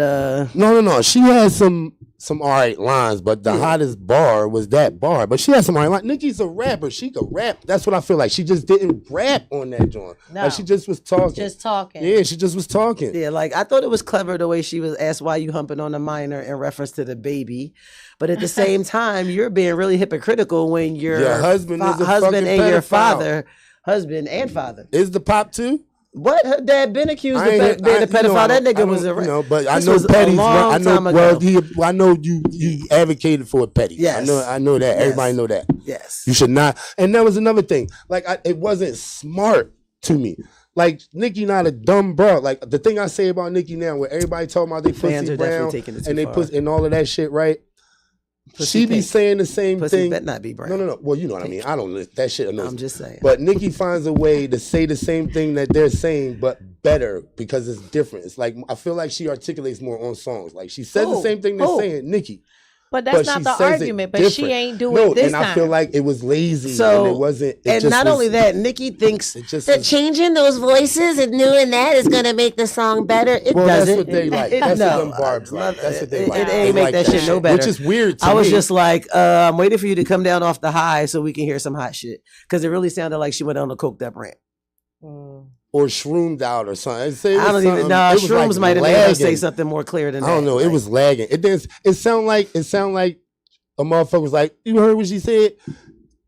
No. She had some all right lines, but the hottest bar was that bar. But she had some all right lines. Nicki's a rapper. She could rap. That's what I feel like. She just didn't rap on that joint. No. Like, she just was talking. Just talking. Yeah, she just was talking. yeah, like I thought it was clever the way she was asked why you humping on a minor in reference to the baby, but at the same time you're being really hypocritical when your husband is a husband fucking and your pedophile. father, husband and father. Is the pop too? What? Her dad been accused of I ain't- being a I- you know, pedophile. That I nigga don't- was a. you know, but I this know was a Petty's. long I know. time Well, ago. I know you advocated for Petty. Yes. I know that. Yes. Everybody know that. Yes. You should not. And that was another thing. Like, it wasn't smart to me. Like, Nicki not a dumb bro. Like, the thing I say about Nicki now, where everybody talking about they Fans pussy are definitely brown taking it too and they far. pussy and all of that shit, right? Pussy She be pink. saying the same Pussy thing. better not be brown. No. Well, you know what I mean. I don't know that shit. Annoys I'm me. just saying. But Nicki finds a way to say the same thing that they're saying, but better because it's different. It's like, I feel like she articulates more on songs. Like, she says the Who? same thing they're Who? saying, Nicki. But that's But not she the says it argument. But she different. ain't doing No, it this and time. I feel like it was lazy. So and it wasn't. It and just not was- only that, Nicki thinks It just that was- changing those voices and doing that is gonna make the song better. It Well, doesn't. that's what they like. That's no, what them barbs like. That's what they it, like. It They ain't make like that shit no better. Which is weird to I was me. just like, I'm waiting for you to come down off the high so we can hear some hot shit. Because it really sounded like she went on a coked up rant. or shroomed out or something. I don't even know. Shrooms might have made her say something more clear than that. I don't know. It was lagging. It didn't. It sound like a motherfucker was like, "You heard what she said?"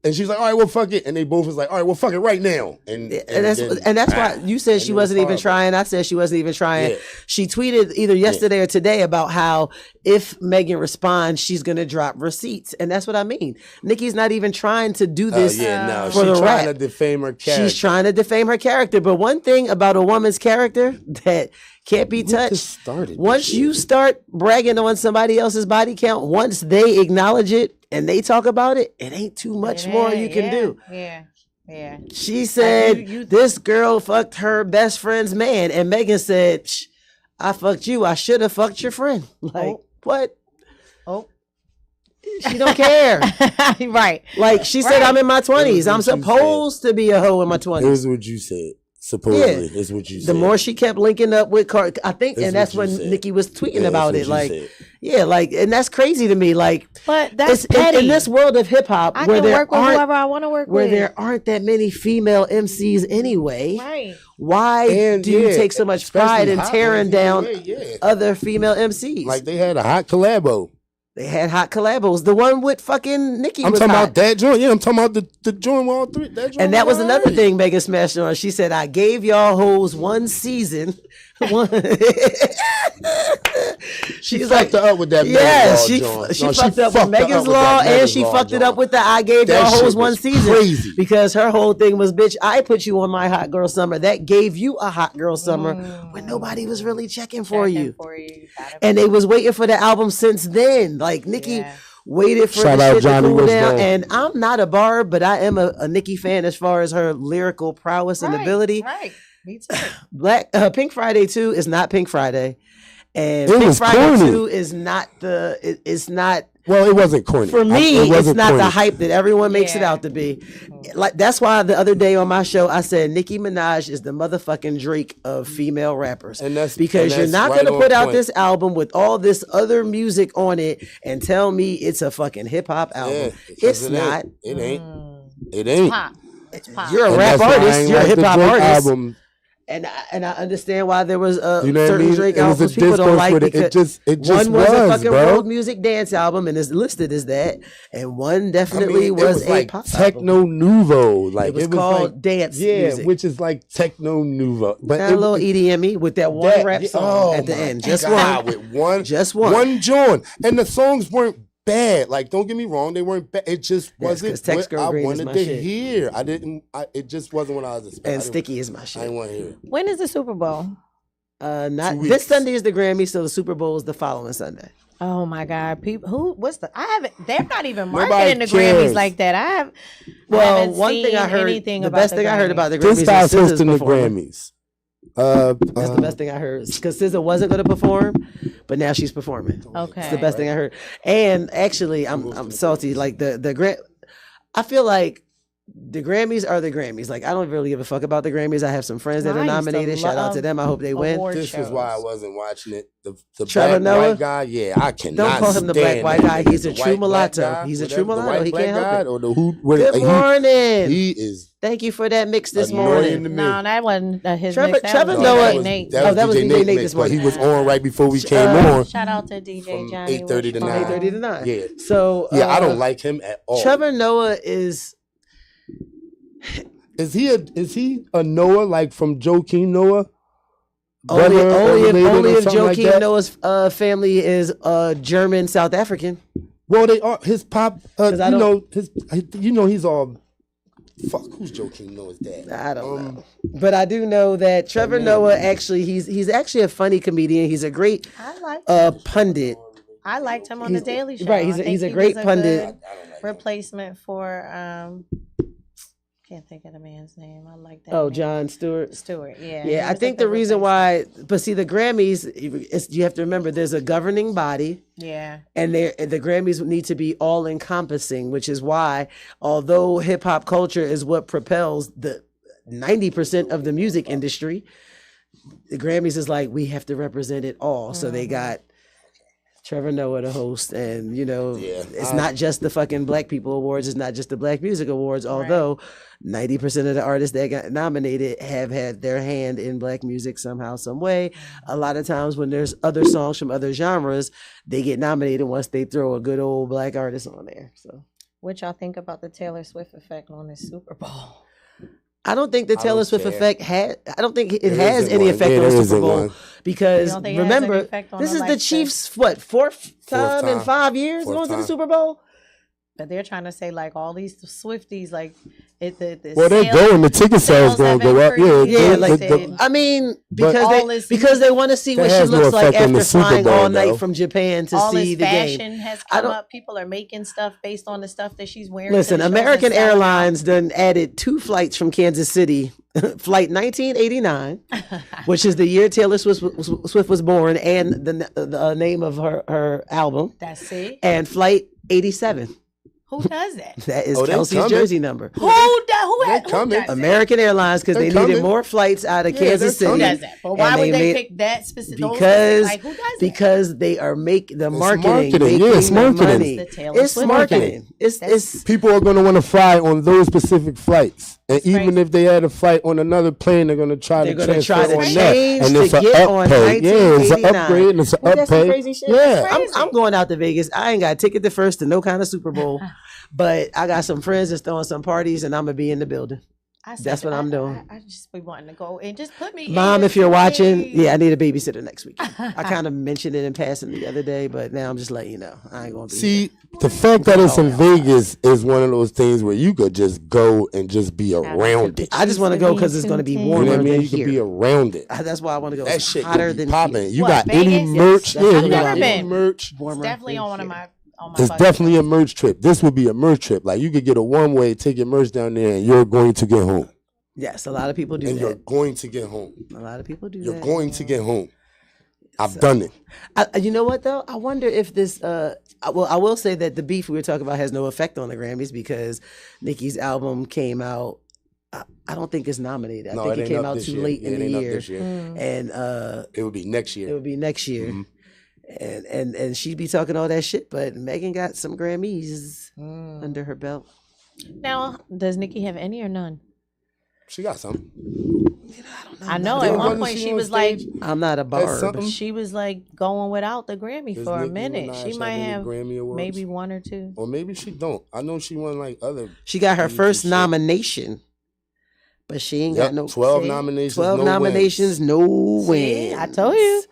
And she's like, "All right, well, fuck it." And they both was like, "All right, well, fuck it right now." And that's why you said she wasn't even trying. I said she wasn't even trying. Yeah. She tweeted either yesterday or today about how if Megan responds, she's gonna drop receipts, and that's what I mean. Nicki's not even trying to do this no, for the she's trying rap. to defame her character. She's trying to defame her character. But one thing about a woman's character that can't be touched. started Once you start bragging on somebody else's body count, once they acknowledge it and they talk about it, it ain't too much more you can do. Yeah. She said this girl fucked her best friend's man, and Megan said, "Shh, I fucked you. I should have fucked your friend." Like what? Oh. She don't care. Right. Like she said, I'm in my 20s. I'm what you supposed to be a hoe in my 20s. It was what you said. Supposedly, is what you said. The more she kept linking up with Car, I think, It's and that's what you when said. Nicki was tweeting Yeah, about it's it. what you Like, said. yeah, like, and that's crazy to me. Like, But that's it's petty. in this world of hip hop I where can there work with aren't whoever I want to work where with. there aren't that many female MCs anyway. Right. Why And, do you yeah, take so much especially pride in hot tearing ones down anyway, yeah. other female MCs? Like they had a hot collabo. They had hot collabos. The one with fucking Nicki I'm was talking hot. about that joint. Yeah, I'm talking about the joint with all three. That joint And that was all another right. thing Megan smashed on. She said, I gave y'all hoes one season. She's fucked her up with that yes, Megan's Law joint. she No, fucked she up fucked with her Megan's up with Law, that and Megan's she Law fucked it joint. up with the I gave That y'all shit hoes one was season. crazy. Because her whole thing was, bitch, I put you on my hot girl summer. That gave you a hot girl summer when nobody was really checking for you. And they was waiting for the album since then. Like Nicki waited for Shout the out shit Johnny to cool Wisdom. down. And I'm not a barb, but I am a Nicki fan as far as her lyrical prowess and ability. Right. Me too. Pink Friday 2 is not Pink Friday. And It Pink was Friday corny. 2 is not it's not Well, it wasn't corny. for me, It it's wasn't not the corny. hype that everyone makes it out to be. Like that's why the other day on my show I said Nicki Minaj is the motherfucking Drake of female rappers. And that's because and you're that's not right gonna on put out point. this album with all this other music on it and tell me it's a fucking hip hop album. Yeah, It's it not. Ain't. It ain't. It ain't. Pop. It's pop. You're a And rap that's why I artist. ain't You're a like hip the hop Drake artist. album. And I understand why there was You know what I certain mean? Drake It was a albums people don't discourse like with it. because It just one was a was, fucking bro. road music dance album and is listed as that, and one definitely it was a like pop techno album. nouveau. Like It was called like, dance yeah, music. which is like techno nouveau. But Got a little EDM with that one rap song at the end. Just one. With one. Just one. One joint. And the songs weren't bad. Like, don't get me wrong, they weren't bad. It just wasn't Tex what Girl I Green is wanted my to shit. hear. It just wasn't what I was expecting. And Sticky is my shit. I didn't want to hear it. When is the Super Bowl? Not 2 weeks. this Sunday is the Grammy, so the Super Bowl is the following Sunday. Oh my God! People, I haven't. They're not even Nobody marketing the cares. Grammys like that. I Well, haven't one thing I seen heard, anything the about best the thing I heard about the This Grammys guy's is SZA's hosting the performing. Grammys. That's the best thing I heard. Because SZA wasn't going to perform, but now she's performing. Okay. It's the best thing I heard. And actually, I'm salty. Like I feel like the Grammys are the Grammys. Like I don't really give a fuck about the Grammys. I have some friends that I are used to nominated. Shout out to love them. I hope they win. award This is why I shows. wasn't watching it. The Trevor black Noah? white guy, yeah, I cannot. Don't call him the black stand white that guy. He's nigga. a The true white black mulatto. guy, He's a whatever, true the mulatto. white He black can't help guy it. Or the who? Good morning. He is Thank you for that mix this annoying morning. to me. No, that wasn't his Trevor- mix. That Trevor was Noah- DJ Nate. that was DJ Nate this but he morning. was on right before we came on. Shout out to DJ From Johnny. 8:30 to Wishbone. 9. 8:30 to 9. Yeah. So Yeah, I don't like him at all. Trevor Noah is Is he a Noah like from Joakim Noah? only Brother or related or if something like Joakim that? Noah's family is German South African. Well, they are his pop. 'Cause I He's all. Fuck, who's Joakim Noah's dad? I don't know, but I do know that Trevor Noah actually he's actually a funny comedian. He's a great I liked pundit. I liked him on the Daily Show. right, I think he's a he great was pundit. good replacement for can't think of the man's name. I like that. Oh, name. John Stewart. Stewart. Yeah. Yeah, he I was think a the good reason replacement. why, but see, the Grammys, you have to remember, there's a governing body. Yeah. And the Grammys need to be all encompassing, which is why, although hip hop culture is what propels the 90% of the music industry, the Grammys is like, we have to represent it all. So they got Trevor Noah the host, and it's not just the fucking Black People Awards, it's not just the Black Music Awards, although 90% of the artists that got nominated have had their hand in Black music somehow, some way. A lot of times when there's other songs from other genres, they get nominated once they throw a good old Black artist on there. So What y'all think about the Taylor Swift effect on this Super Bowl? I don't think the Taylor don't Swift care. effect I don't think it There has isn't any one. effect Yeah, on the there Super isn't Bowl one. because You don't think it has any remember, effect on this the is the likes of- Chiefs' fourth time in time. 5 years Fourth going to the time. Super Bowl. But they're trying to say like all these Swifties, like the Well, they're sales- going. The ticket sales going have to go up. increased. Yeah, Yeah, the- like the- I mean, But- All this- because they want to see That what she has no looks like effect on the after Super flying Bowl, all night though. from Japan to all see this the fashion game. has I come don't- up. People are making stuff based on the stuff that she's wearing. Listen, to the shows and American selling out. Airlines done added 2 flights from Kansas City, flight 1989, which is the year Taylor Swift was born, and the name of her album, That's it. and flight 87. Who does that? That is Oh, they Kelsey's coming. jersey number. Who does coming. that? American Airlines, because they They're needed coming. more flights out of Yeah, Kansas they're City. Who does that? But why And would they made- pick that specific? Because Like, who does that? because they are the marketing. marketing. Yeah, it's making the marketing. money. It's the Taylor It's Swift marketing. It's People are going to want to fly on those specific flights. And even crazy. if they had a flight on another plane, they're going to try They're to gonna transfer try to on change that. And it's to an get on upgrade. Yeah, it's an 1989. upgrade and it's an Well, that's some upgrade. crazy shit. Yeah. I'm going out to Vegas. I ain't got a ticket to first to no kind of Super Bowl, but I got some friends that's throwing some parties, and I'm gonna be in the building. I said That's what I'm doing. I just be wanting to go and just put me. Mom, in if you're watching, please. yeah, I need a babysitter next week. I kind of mentioned it in passing the other day, but now I'm just letting you know. I ain't gonna be See, the fact that it's in Vegas is one of those things where you could just go and just be around it. I just want to go because it's going to be You know warmer what I mean? than You could here. be around it. That's why I want to go. That It's shit hotter could be than popping. here. You What, got any Vegas? merch? Yes, Yeah, I've you got never any been. merch? It's Warmer definitely than on one of here. my. It's bucket definitely a merch trip. This would be a merch trip. Like you could get a one-way, take your merch down there, and you're going to get home. Yes, a lot of people do And you're that. going to get home. A lot of people do You're that. going to get home. I've done it. You know what though? I wonder if this. I will say that the beef we were talking about has no effect on the Grammys because Nicki's album came out. I don't think it's nominated. I No, think it it ain't came up out this too year. late Yeah, in it the ain't up year, this year. and It would be next it year. would be next year. Mm-hmm. And she'd be talking all that shit, but Megan got some Grammys under her belt. Now, does Nikki have any or none? She got some. I know Then at one wasn't point she she on was like, stage? I'm not a That's barb. something. she was like going without the Grammy Does for a Nicki minute. Minaj She have might any have Grammy awards? maybe one or two. Or maybe she don't. I know she won like other. She got her BET first shit. nomination, but she ain't Yep, got no 12 see? nominations, 12 no nominations, no wins. See, I told you.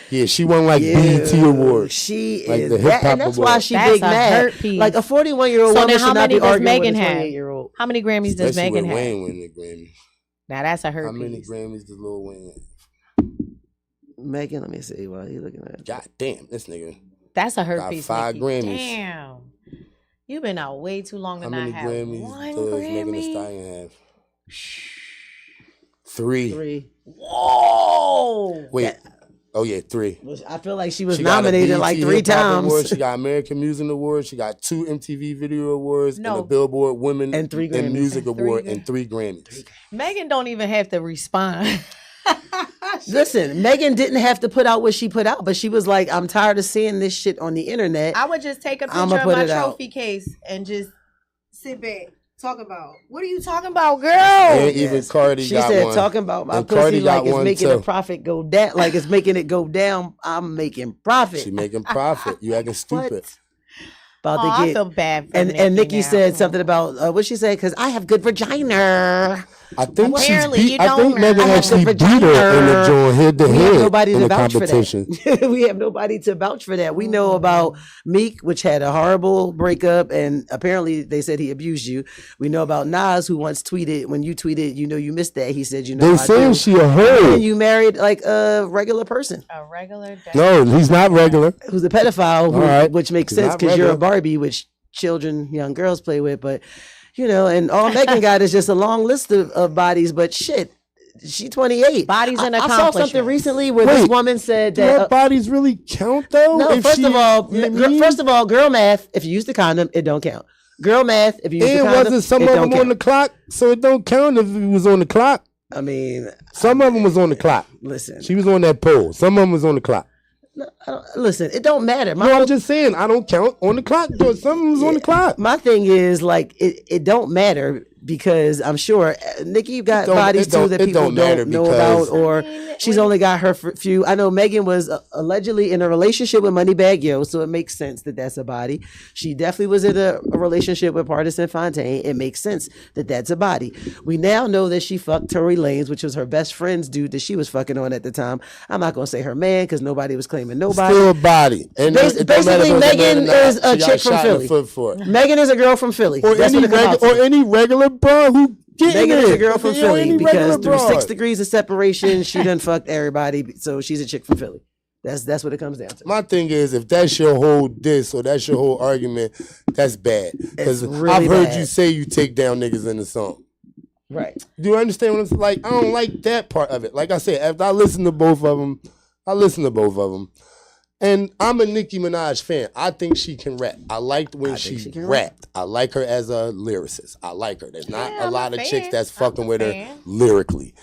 Yeah, she won like BET awards. She Like is the that, hip-hop and that's why award. she That's big a mad. hurt piece. Like a 41-year-old So woman then should how not many be does arguing Megan with a have? 28-year-old. How many Grammys does Especially Megan with have? Wayne winning the Grammy. Now that's a hurt How many piece. Grammys does Lil Wayne Megan, let me see while you looking at have? God damn, this nigga. That's a hurt Got piece. 5 Nikki. Grammys. Damn. You've been out way too long to How not many have Grammys one does Megan Thee Grammy. Stallion have? 3. 3. Whoa. Wait. Oh yeah, 3. I feel like she was She got a nominated BET like 3 Hip Hop Award. times. She got American Music Award. She got 2 MTV Video Awards and No. a Billboard Women And 3 in Grammys. Music And 3 Award and 3 Grammys. Megan don't even have to respond. Listen, Megan didn't have to put out what she put out, but she was like, I'm tired of seeing this shit on the internet. I would just take a I'ma picture of put my it out. trophy case and just sit back. Talk about what are you talking about, girl? And even Yes. Cardi She got said, one. talking about my And Cardi pussy like got it's one, making too. the profit go down, like it's making it go down. I'm making profit. She making profit. You acting stupid. What? About Oh, to I get. feel bad for And Nikki now. said something about what she said because I have good vagina. I think she's Apparently beat. you I think don't Megan know. actually The beat her in the vagina. joint head to We have head nobody in to the vouch for competition. that. We have nobody to vouch for that. We know about Meek, which had a horrible breakup, and apparently they said he abused you. We know about Nas, who once tweeted, when you tweeted, you know you missed that. He said, you know, They I saying do. she a And hoe. you married like a regular person A regular day. No, he's not regular. who's a pedophile, All right. which makes He's sense not because you're a regular. Barbie, which children, young girls play with. But, you know, and all Megan got is just a long list of bodies, but shit. She 28. Bodies and I saw something accomplishments. recently where Wait, this woman said Do that her bodies really count though? no, If first she- of all, you know what I mean? first of all, girl math. If you use the condom, it don't count. Girl math. If you use the and condom, wasn't some it of don't them on the count. clock, so it don't count if it was on the clock. I mean, Some of them was on the clock. listen. She was on that pole. Some of them was on the clock. Listen, it don't matter. No, I'm just saying I don't count on the clock. Though. Some of them was on the clock. My thing is like it don't matter because I'm sure Nikki got don't- bodies it don't- too that it people don't matter don't know about, because- or she's only got her few. I know Megan was allegedly in a relationship with Moneybagg Yo, so it makes sense that that's a body. She definitely was in a relationship with Partisan Fontaine. It makes sense that that's a body. We now know that she fucked Tory Lanez, which was her best friend's dude that she was fucking on at the time. I'm not gonna say her man because nobody was claiming nobody. Still a body. And it don't matter Basically, if it was a man Megan or not. is a She got chick from shot in the Philly. foot for it. Megan is a girl from Philly. Or That's any, what it comes out to. or any regular bro who getting Megan is a it. girl from You know, Philly any because regular through broad. 6 degrees of separation, she done fucked everybody. So she's a chick from Philly. That's what it comes down to. My thing is, if that's your whole diss or that's your whole argument, that's bad. Because It's really I've heard bad. you say you take down niggas in the song. Right. Do you understand what I'm like? I don't like that part of it. Like I said, after I listen to both of them, And I'm a Nicki Minaj fan. I think she can rap. I liked when she rapped. I like her as a lyricist. I like her. There's not a lot of chicks that's fucking with her lyrically.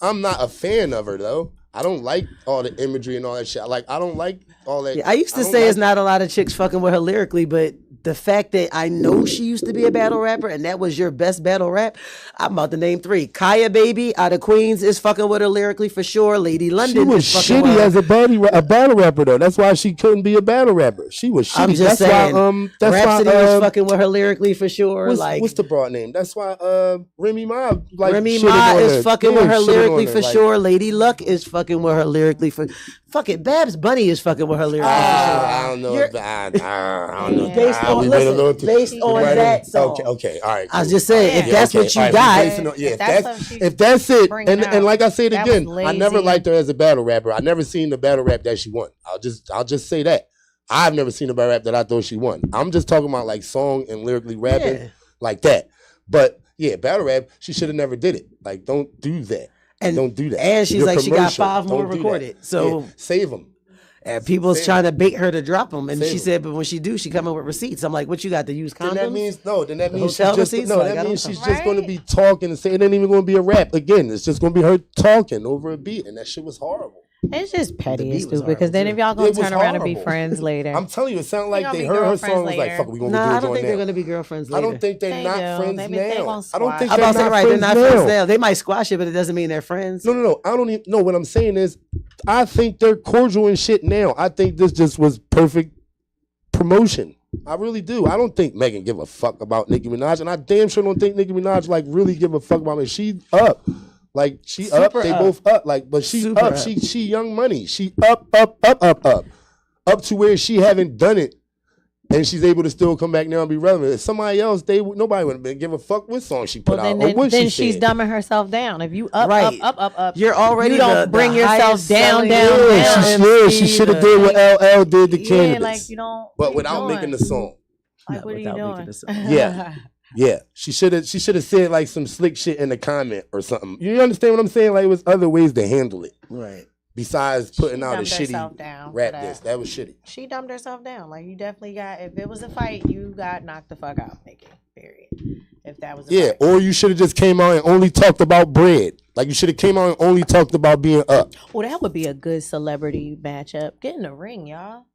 I'm not a fan of her though. I don't like all the imagery and all that shit. I don't like all that. Yeah, I used to say it's not a lot of chicks fucking with her lyrically, but the fact that I know she used to be a battle rapper and that was your best battle rap, I'm about to name 3. Kaya Baby out of Queens is fucking with her lyrically for sure. Lady London is fucking shitty as a battle rapper though. That's why she couldn't be a battle rapper. She was shitty. I'm just saying. Rhapsody was fucking with her lyrically for sure. What's the broad name? That's why Remy Ma is fucking with her lyrically for sure. Lady Luck is fucking with her lyrically for. Fuck it, Babs Bunny is fucking with her lyrically. I don't know. I don't know. Based on that song. Okay, all right. Cool. I was just saying, if that's what you got, if that's it, and like I said again, I never liked her as a battle rapper. I never seen the battle rap that she won. I'll just say that. I've never seen a battle rap that I thought she won. I'm just talking about like song and lyrically rapping like that. But yeah, battle rap, she should have never did it. Like, don't do that. And don't do that. And she's like, she got 5 more recorded. So save them. And people's trying to bait her to drop them. And she said, but when she do, she coming with receipts. I'm like, what you got to use condoms? Then that means she's just going to be talking and saying it ain't even going to be a rap. Again, it's just going to be her talking over a beat. And that shit was horrible. It's just petty and stupid because then if y'all gonna turn around and be friends later, I'm telling you, it sounded like they heard her song and was like, fuck, we gonna do it I don't think they're gonna be girlfriends later. I don't think they're not friends now. I don't think they're not friends now. They might squash it, but it doesn't mean they're friends. No. I don't even know. What I'm saying is, I think they're cordial and shit now. I think this just was perfect promotion. I really do. I don't think Megan give a fuck about Nicki Minaj, and I damn sure don't think Nicki Minaj like really give a fuck about me. She up. Like she super up, they both up. Like, but she super up. She Young Money. She up to where she haven't done it, and she's able to still come back now and be relevant. If somebody else, nobody would have been give a fuck what song she put out. Then she's dumbing herself down. If you up, you're already you don't bring yourself down. She should have did what LL did to Candace. Like you don't, but without making the song. Like what are you doing? Yeah. Yeah, she should have said like some slick shit in the comment or something. You understand what I'm saying? Like it was other ways to handle it. Right. Besides putting out a shitty rap disc. That was shitty. She dumbed herself down. Like you definitely got, if it was a fight, you got knocked the fuck out, Nikki. Period. If that was a fight. Or you should have just came out and only talked about bread. Like you should have came out and only talked about being up. Well, that would be a good celebrity matchup. Get in the ring, y'all.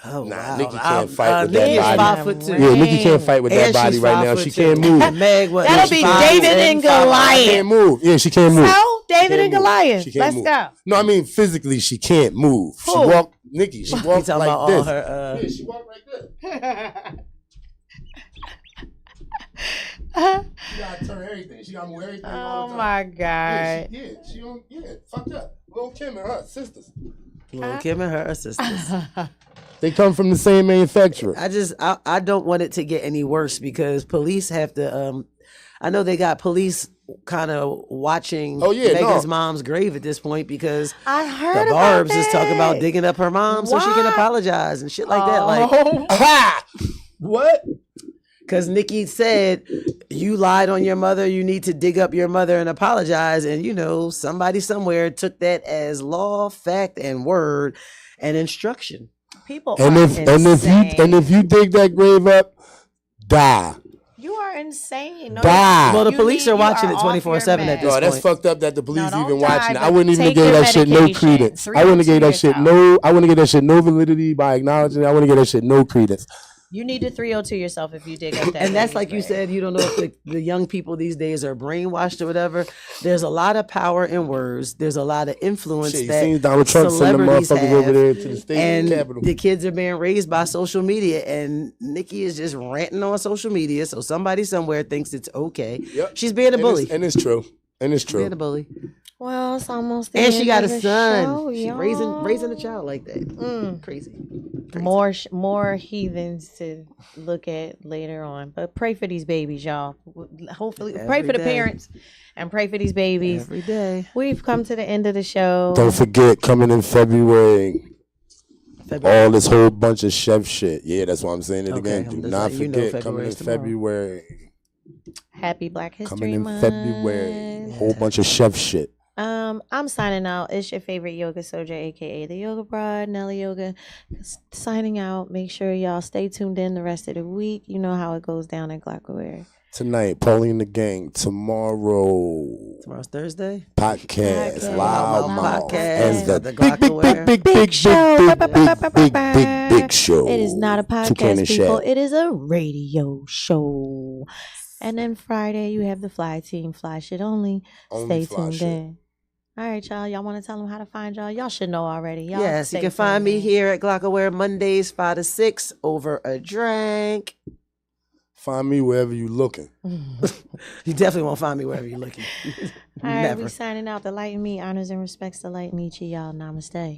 Oh, wow. Nikki can't fight with that body. 5'2". Yeah, Nikki can't fight with that body right now. She can't move. That'll be David and Goliath. She can't move. Yeah, she can't move. So, David and Goliath. Let's go. No, I mean physically she can't move. She walked, Nikki. She walked like this. Yeah, she walked like this. She gotta turn everything. She gotta move everything. Oh my God. She don't. Yeah, fucked up. Lil' Kim and her sisters. Lil' Kim and her sisters. They come from the same manufacturer. I don't want it to get any worse because police have to. I know they got police kind of watching Megan's mom's grave at this point because I heard the Barbs is talking about digging up her mom so she can apologize and shit like that. Like, what? Because Nikki said, you lied on your mother, you need to dig up your mother and apologize. And, you know, somebody somewhere took that as law, fact, and word and instruction. People and if you dig that grave up, die. You are insane. No, die. Well, the police are watching it 24/7 at this point. That's fucked up that the police even watching it. I wouldn't even give that shit no credence. I wouldn't give that shit no validity by acknowledging it. I wouldn't give that shit no credence. You need to 302 yourself if you dig up that. And that's like you said, you don't know if the young people these days are brainwashed or whatever. There's a lot of power in words. There's a lot of influence that Donald Trump send the motherfuckers over there to the state and capital. The kids are being raised by social media, and Nikki is just ranting on social media. So somebody somewhere thinks it's okay. Yep. She's being a bully. And it's true. She's being a bully. Well, it's almost and she got a son. Show, she's raising a child like that. Crazy. More heathens to look at later on. But pray for these babies, y'all. Hopefully, pray for the parents and pray for these babies every day. We've come to the end of the show. Don't forget, coming in February. All this whole bunch of chef shit. Yeah, that's why I'm saying it again. Do not forget, coming in February. Happy Black History Coming in Month. February. Whole bunch of chef shit. I'm signing out. It's your favorite yoga soldier, aka the Yoga Broad, Nelly Yoga. Signing out. Make sure y'all stay tuned in the rest of the week. You know how it goes down at Glockaware. Tonight, Pauline the Gang. Tomorrow's Thursday. Podcast. Podcast. Loud Loud Mouth. podcast And for the the big Glockaware. show. It is not a Toucan podcast, and people. Shaq. It is a radio show. And then Friday, you have the Fly Team, Fly Shit Only. Only Stay fly tuned shit. in. All right, y'all. Y'all want to tell them how to find y'all? Y'all should know already. Y'all Yes, you stay can find tuned me in. here at Glockaware Mondays 5 to 6 over a drink. Find me wherever you looking. You definitely won't find me wherever you're looking. All right, Never. we signing out. The Light in Me honors and respects the Light in each of y'all. Namaste.